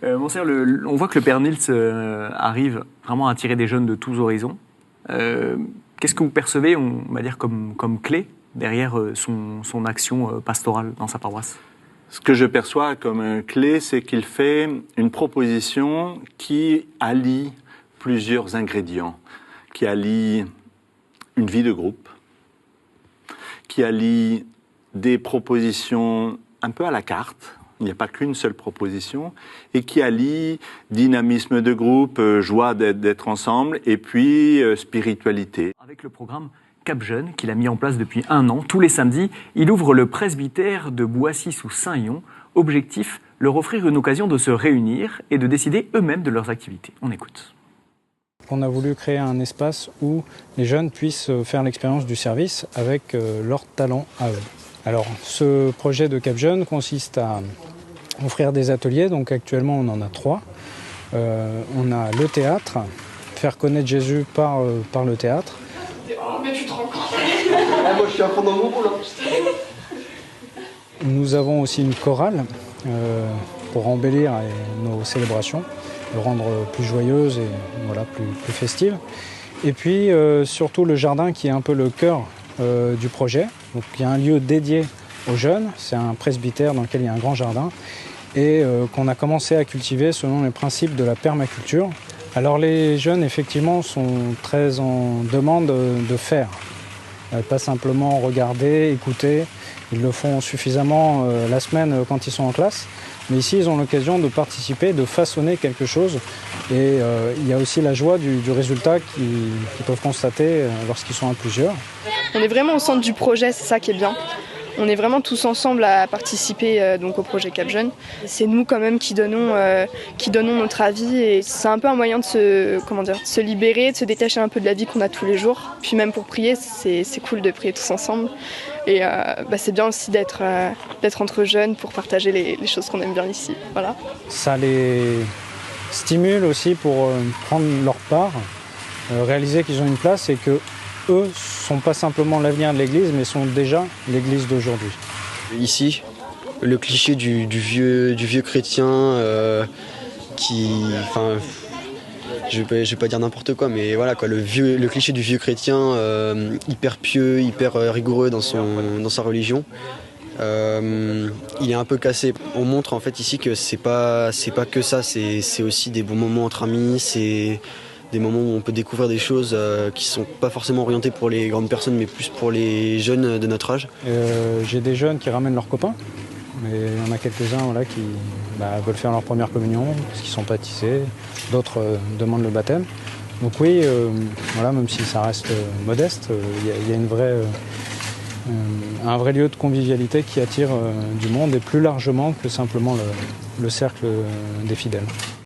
Monseigneur, on voit que le Père Nils arrive vraiment à attirer des jeunes de tous horizons. Qu'est-ce que vous percevez, on va dire, comme clé derrière son action pastorale dans sa paroisse? Ce que je perçois comme clé, c'est qu'il fait une proposition qui allie plusieurs ingrédients, qui allie une vie de groupe, qui allie des propositions un peu à la carte, il n'y a pas qu'une seule proposition, et qui allie dynamisme de groupe, joie d'être ensemble, et puis spiritualité. Avec le programme Cap Jeune, qu'il a mis en place depuis 1 an, tous les samedis, il ouvre le presbytère de Boissy sous Saint-Yon. Objectif, leur offrir une occasion de se réunir et de décider eux-mêmes de leurs activités. On écoute. On a voulu créer un espace où les jeunes puissent faire l'expérience du service avec leurs talents à eux. Alors, ce projet de Cap Jeune consiste à offrir des ateliers, donc actuellement on en a 3. On a le théâtre, faire connaître Jésus par le théâtre. Mais tu te rends compte? Moi je suis à fond dans mon rôle. Nous avons aussi une chorale pour embellir nos célébrations, le rendre plus joyeuse et voilà, plus festive. Et puis surtout le jardin qui est un peu le cœur du projet. Donc, il y a un lieu dédié aux jeunes, c'est un presbytère dans lequel il y a un grand jardin et qu'on a commencé à cultiver selon les principes de la permaculture. Alors les jeunes effectivement sont très en demande de faire, pas simplement regarder, écouter. Ils le font suffisamment la semaine quand ils sont en classe, mais ici ils ont l'occasion de participer, de façonner quelque chose et il y a aussi la joie du résultat qu'ils peuvent constater lorsqu'ils sont à plusieurs. On est vraiment au centre du projet, c'est ça qui est bien. On est vraiment tous ensemble à participer donc au projet Cap Jeune. C'est nous quand même qui donnons notre avis et c'est un peu un moyen de se libérer, de se détacher un peu de la vie qu'on a tous les jours. Puis même pour prier, c'est cool de prier tous ensemble. Et c'est bien aussi d'être entre jeunes pour partager les choses qu'on aime bien ici. Voilà. Ça les stimule aussi pour prendre leur part, réaliser qu'ils ont une place et que eux ne sont pas simplement l'avenir de l'Église, mais sont déjà l'Église d'aujourd'hui. Ici, le cliché du vieux chrétien je vais pas dire n'importe quoi, mais voilà quoi, le cliché du vieux chrétien hyper pieux, hyper rigoureux dans sa religion. Il est un peu cassé. On montre en fait ici que c'est pas que ça, c'est aussi des bons moments entre amis, c'est des moments où on peut découvrir des choses qui sont pas forcément orientées pour les grandes personnes, mais plus pour les jeunes de notre âge. J'ai des jeunes qui ramènent leurs copains, mais il y en a quelques-uns voilà, qui veulent faire leur première communion, parce qu'ils sont baptisés, d'autres demandent le baptême. Donc oui, voilà, même si ça reste modeste, il y a un vrai lieu de convivialité qui attire du monde, et plus largement que simplement le cercle des fidèles.